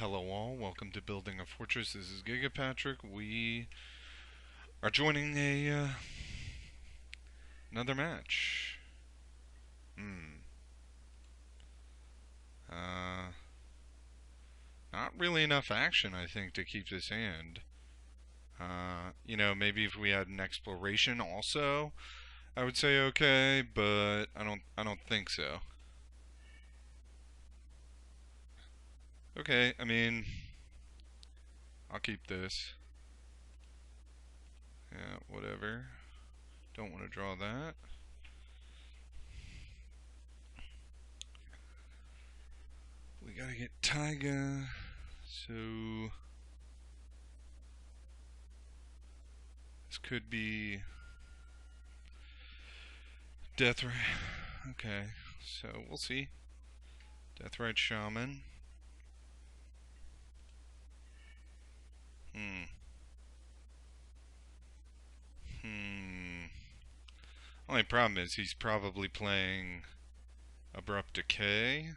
Hello all, welcome to Building a Fortress. This is Giga Patrick. We are joining another match. Hmm. Uh, Not really enough action, I think, to keep this hand. Maybe if we had an exploration also, I would say okay, but I don't think so. Okay, I mean, I'll keep this. Yeah, whatever. Don't want to draw that. We gotta get Taiga. So this could be Deathrite. Okay, so we'll see. Deathrite Shaman. Hmm. Hmm. Only problem is he's probably playing Abrupt Decay.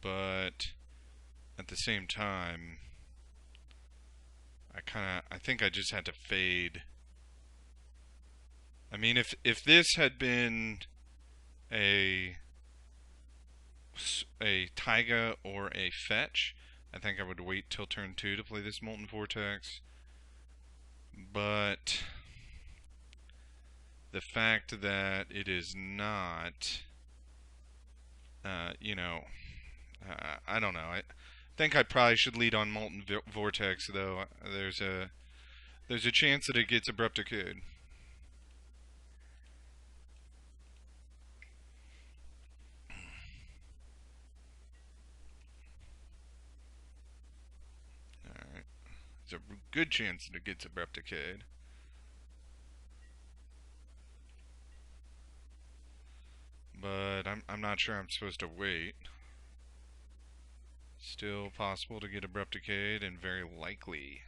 But at the same time, I think I just had to fade. I mean, if this had been a Taiga or a Fetch, I think I would wait till turn 2 to play this Molten Vortex. But the fact that it is not, uh, you know, I don't know. I think I probably should lead on Molten Vortex, though. There's a chance that it gets Abrupt Decayed. Alright. There's a good chance that it gets Abrupt Decayed. But I'm not sure I'm supposed to wait. Still possible to get Abrupt Decayed, and very likely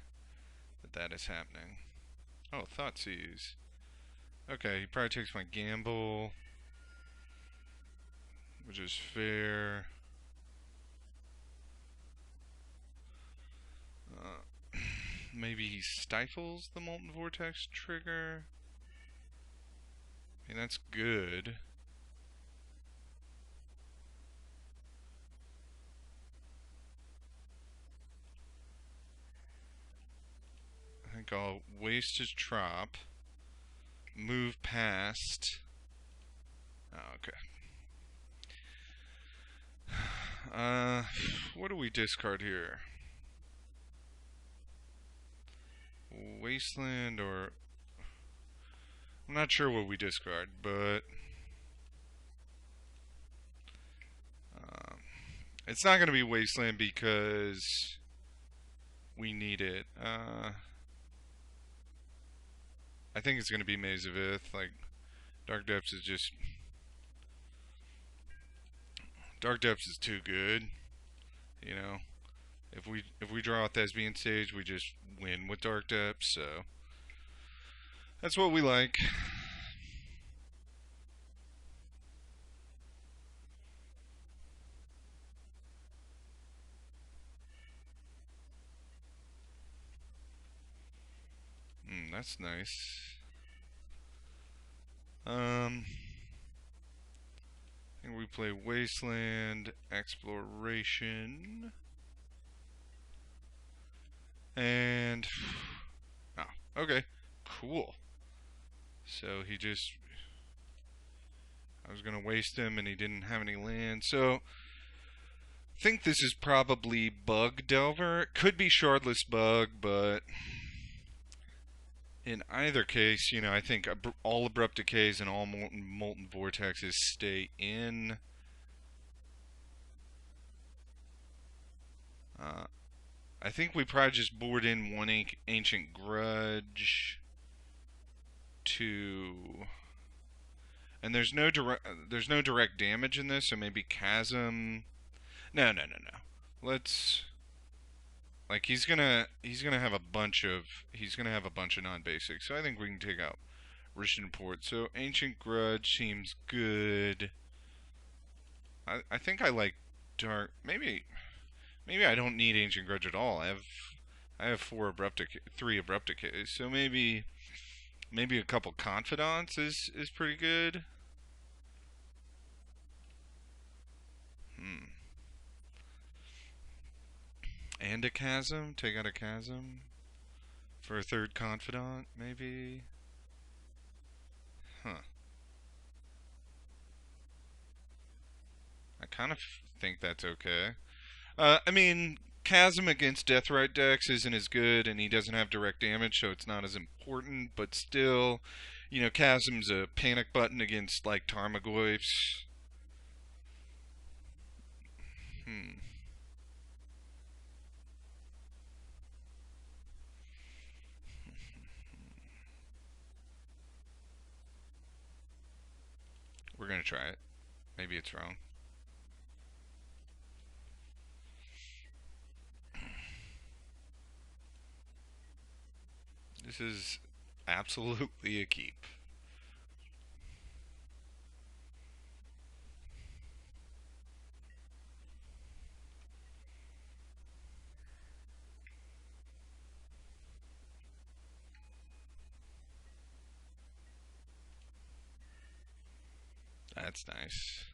that is happening. Oh, Thoughtseize. Okay, he probably takes my gamble, which is fair. Maybe he stifles the Molten Vortex trigger. I mean, that's good. I think I'll waste his Trop. Move past. Oh, okay. What do we discard here? Wasteland or... I'm not sure what we discard, but... it's not going to be Wasteland because we need it. I think it's going to be Maze of Ith. Like, Dark Depths is just... Dark Depths is too good. You know? If we draw a Thespian Stage, we just win with Dark Depths, so... That's what we like. That's nice. I think we play Wasteland, Exploration, and... Oh, okay. Cool. So he just... I was going to waste him and he didn't have any land, so... I think this is probably Bug Delver. It could be Shardless Bug, but... In either case, I think all Abrupt Decays and all Molten Vortexes stay in. I think we probably just board in one Ancient Grudge to... And there's no direct damage in this, so maybe Chasm. No. Let's... Like he's gonna have a bunch of non-basics, so I think we can take out Rishon Port. So Ancient Grudge seems good. I think I like Dark. Maybe Maybe I don't need Ancient Grudge at all. I have three abrupt decays, so maybe a couple confidants is pretty good. Hmm. And a chasm. Take out a chasm for a third confidant, maybe. Huh. I kind of think that's okay. I mean, Chasm against Deathrite decks isn't as good, and he doesn't have direct damage, so it's not as important. But still, Chasm's a panic button against like Tarmogoyfs. Hmm. We're gonna try it. Maybe it's wrong. This is absolutely a keep. That's nice.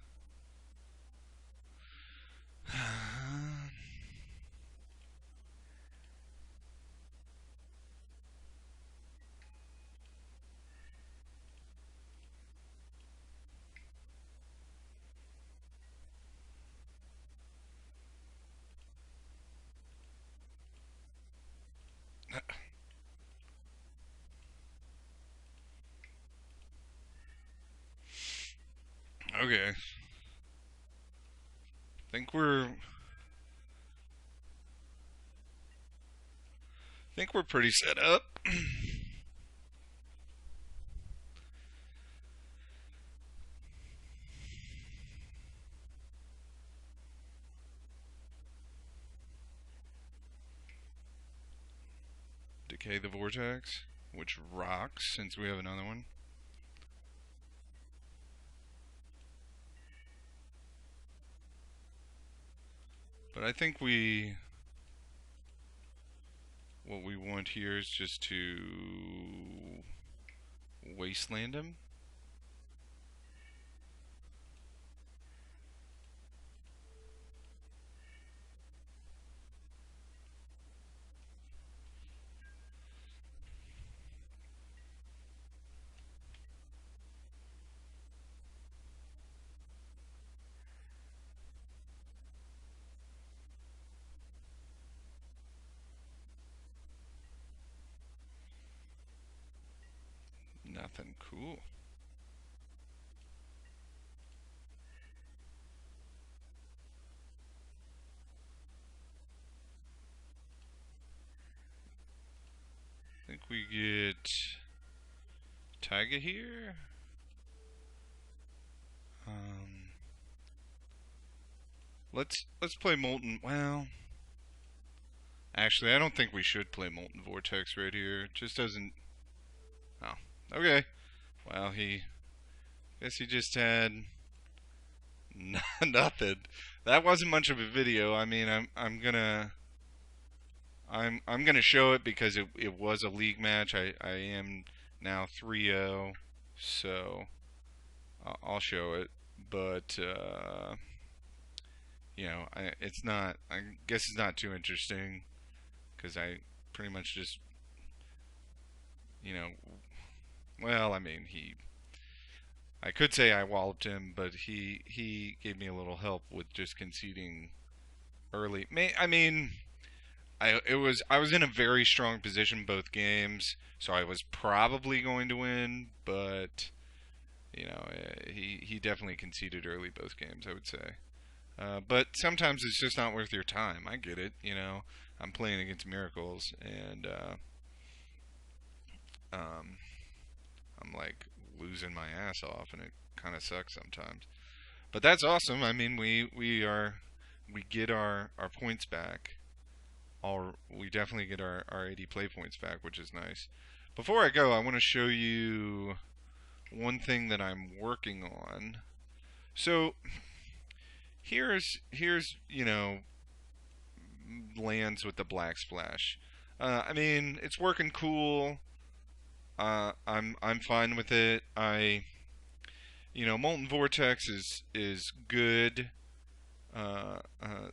Okay. Think we're pretty set up. Decay the Vortex, which rocks since we have another one. But I think what we want here is just to wasteland him. Nothing cool. I think we get Taiga here. Um, let's play Molten. Well, actually, I don't think we should play Molten Vortex right here. It just doesn't. Oh, okay. Well, guess he just had nothing. That wasn't much of a video. I mean, I'm gonna show it because it was a league match. I am now 3-0, so I'll show it. But it's not. I guess it's not too interesting because I pretty much just you know, well, I mean he. I could say I walloped him, but he gave me a little help with just conceding early. I mean, I was in a very strong position both games, so I was probably going to win, but he definitely conceded early both games, I would say. But sometimes it's just not worth your time. I get it. I'm playing against miracles, and um, I'm like losing my ass off, and it kind of sucks sometimes. But that's awesome. I mean, we get our points back. We definitely get our 80 play points back, which is nice. Before I go, I want to show you one thing that I'm working on. So here's lands with the black splash. I mean, it's working cool. I'm fine with it. Molten Vortex is good.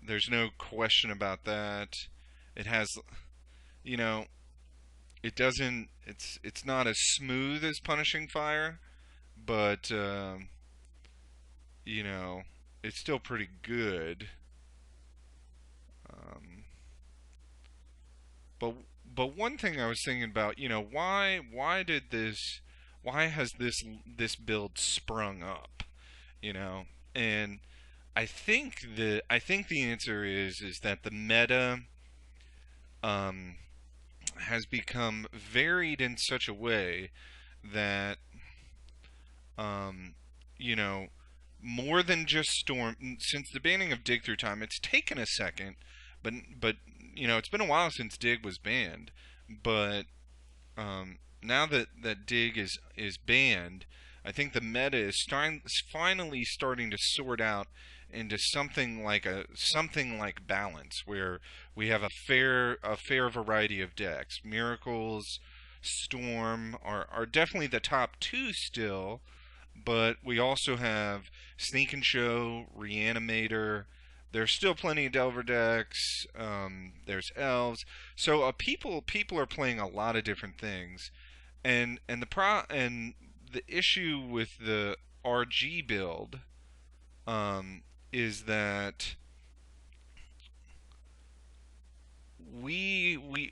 There's no question about that. It has, you know, it doesn't. It's not as smooth as Punishing Fire, but you know, it's still pretty good. Um, but but one thing I was thinking about, why did why has this build sprung up, you know? And I think the answer is that the meta um, has become varied in such a way that um, you know more than just Storm. Since the banning of Dig through time, it's taken a second, but it's been a while since Dig was banned, but now that Dig is banned, I think the meta is finally starting to sort out into something like balance, where we have a fair variety of decks. Miracles, Storm are definitely the top two still, but we also have Sneak and Show, Reanimator. There's still plenty of Delver decks. There's Elves. So people are playing a lot of different things, and the issue with the RG build is that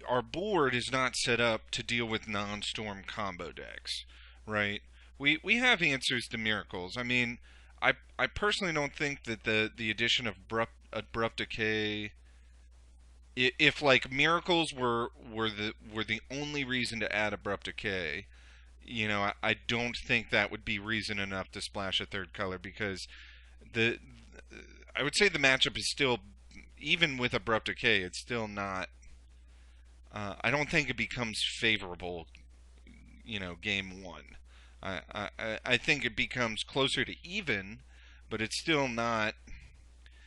our board is not set up to deal with non-storm combo decks, right? We have answers to miracles. I mean, I personally don't think that the addition of abrupt decay, if like miracles were the only reason to add abrupt decay, I don't think that would be reason enough to splash a third color, because the I would say the matchup is still, even with abrupt decay, it's still not. I don't think it becomes favorable, game one. I think it becomes closer to even, but it's still not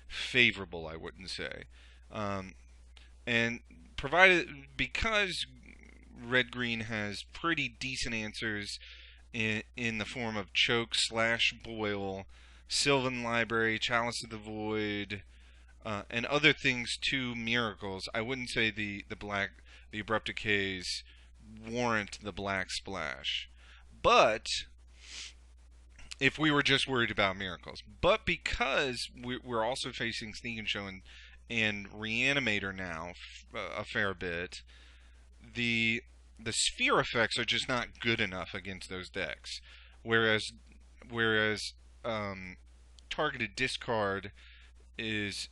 favorable, I wouldn't say. Um, and provided because red green has pretty decent answers in the form of choke slash boil, Sylvan Library, Chalice of the Void, and other things to miracles, I wouldn't say the abrupt decays warrant the black splash. But if we were just worried about miracles, but because we're also facing Sneak and Show and Reanimator now a fair bit, the sphere effects are just not good enough against those decks. Whereas targeted discard is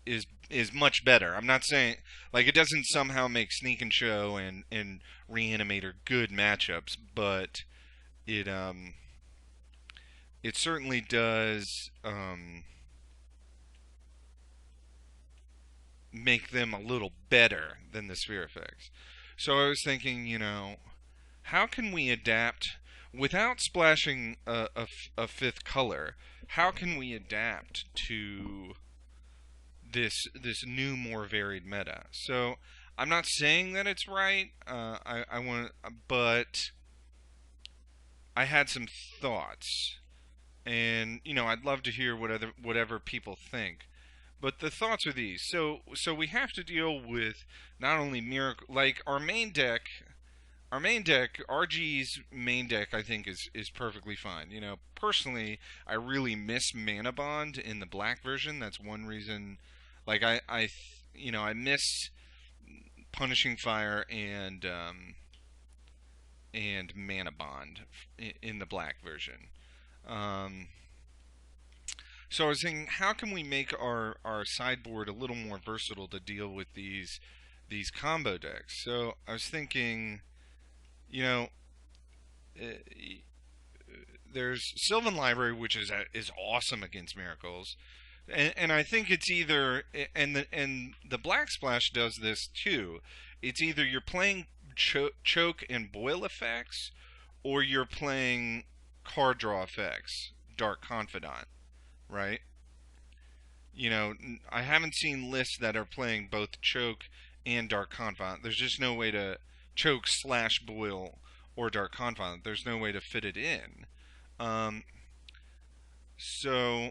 much better. I'm not saying, like, it doesn't somehow make Sneak and Show and Reanimator good matchups, but it it certainly does make them a little better than the sphere effects. So I was thinking, how can we adapt without splashing a fifth color? How can we adapt to this new, more varied meta? So I'm not saying that it's right. I want, but I had some thoughts, and I'd love to hear whatever people think. But the thoughts are these. So we have to deal with not only miracle, like our main deck, RG's main deck, I think is perfectly fine. Personally, I really miss Mana Bond in the black version. That's one reason. Like I miss Punishing Fire and Mana Bond in the black version. Um, so I was thinking, how can we make our sideboard a little more versatile to deal with these combo decks? So I was thinking, you know, uh, there's Sylvan Library, which is awesome against miracles, and I think it's either, and the Black Splash does this too. It's either you're playing choke and boil effects, or you're playing card draw effects, Dark Confidant, right? I haven't seen lists that are playing both choke and dark confidant. There's just no way to choke slash boil or dark confidant. There's no way to fit it in. Um, so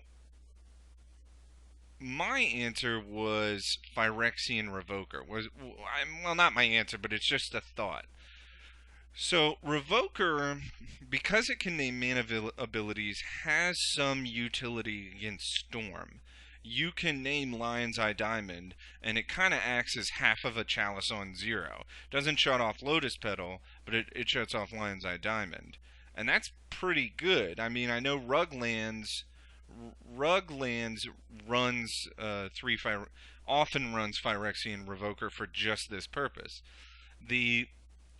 my answer was Phyrexian Revoker. Well, not my answer, but it's just a thought. So Revoker, because it can name mana abilities, has some utility against Storm. You can name Lion's Eye Diamond, and it kind of acts as half of a Chalice on zero. Doesn't shut off Lotus Petal, but it shuts off Lion's Eye Diamond, and that's pretty good. I mean, I know Ruglands runs often runs Phyrexian Revoker for just this purpose. The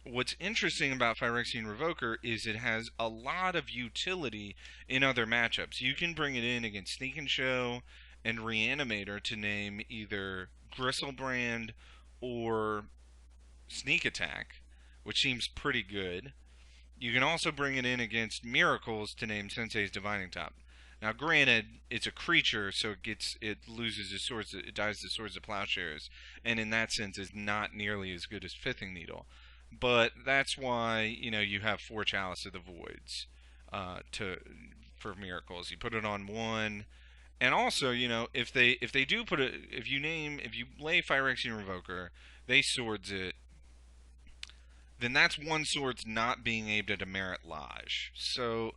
What's interesting about Phyrexian Revoker is it has a lot of utility in other matchups. You can bring it in against Sneak and Show and Reanimator to name either Gristlebrand or Sneak Attack, which seems pretty good. You can also bring it in against Miracles to name Sensei's Divining Top. Now, granted, it's a creature, so it loses its swords, it dies the Swords of Plowshares, and in that sense is not nearly as good as Fifthing Needle. But that's why you have 4 Chalice of the Voids to for Miracles. You put it on one, and also if you lay Phyrexian Revoker, they swords it, then that's one sword's not being aimed at a Merit Lodge. So,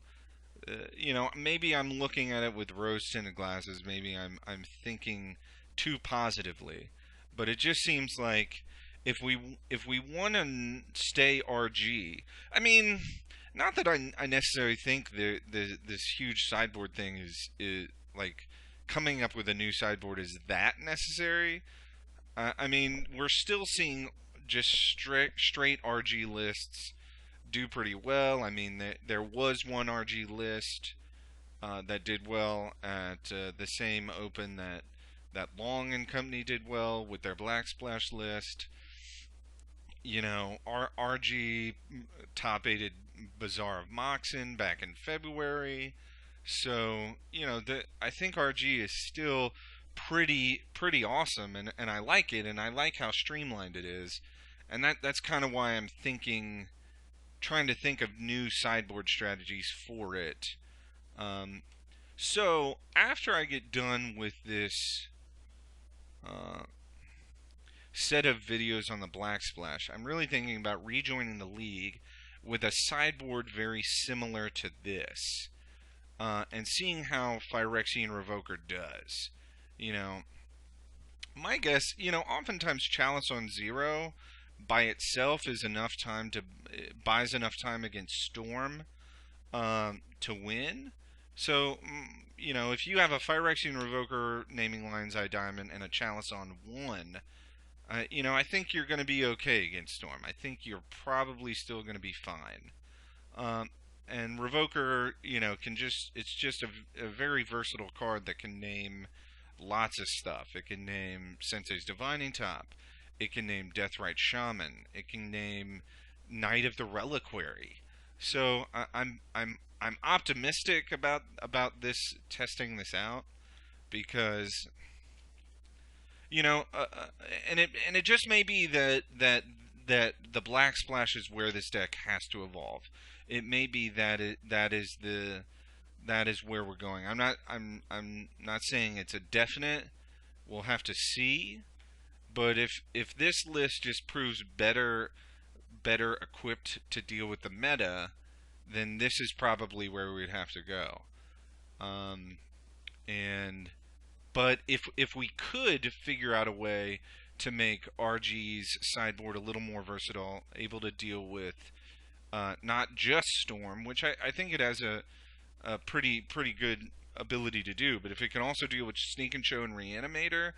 maybe I'm looking at it with rose-tinted glasses. Maybe I'm thinking too positively, but it just seems like if we want to stay RG, I mean, not that I necessarily think this huge sideboard thing is like coming up with a new sideboard is that necessary. I mean, we're still seeing just straight RG lists do pretty well. I mean, there was one RG list that did well at the same Open that Long and Company did well with their Black Splash list. RG top aided Bazaar of Moxen back in February. So, I think RG is still pretty awesome, and I like it, and I like how streamlined it is. And that's kind of why I'm trying to think of new sideboard strategies for it. So after I get done with this uh, set of videos on the Black Splash, I'm really thinking about rejoining the league with a sideboard very similar to this, and seeing how Phyrexian Revoker does. You know, my guess, oftentimes Chalice on zero by itself is enough time buys enough time against Storm to win. So, if you have a Phyrexian Revoker naming Lion's Eye Diamond and a Chalice on one, I think you're going to be okay against Storm. I think you're probably still going to be fine. Um, and Revoker, it's just a very versatile card that can name lots of stuff. It can name Sensei's Divining Top. It can name Deathrite Shaman. It can name Knight of the Reliquary. So I'm optimistic about this testing this out because and it just may be that the Black Splash is where this deck has to evolve. It may be that is where we're going. I'm not saying it's a definite. We'll have to see. But if this list just proves better equipped to deal with the meta, then this is probably where we'd have to go. And but if we could figure out a way to make RG's sideboard a little more versatile, able to deal with not just Storm, which I think it has a pretty good ability to do, but if it can also deal with Sneak and Show and Reanimator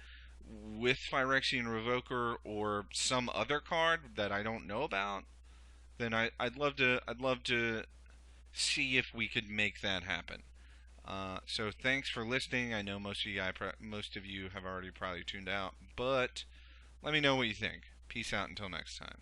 with Phyrexian Revoker or some other card that I don't know about, then I'd love to see if we could make that happen. So thanks for listening. I know most of you have already probably tuned out, but let me know what you think. Peace out until next time.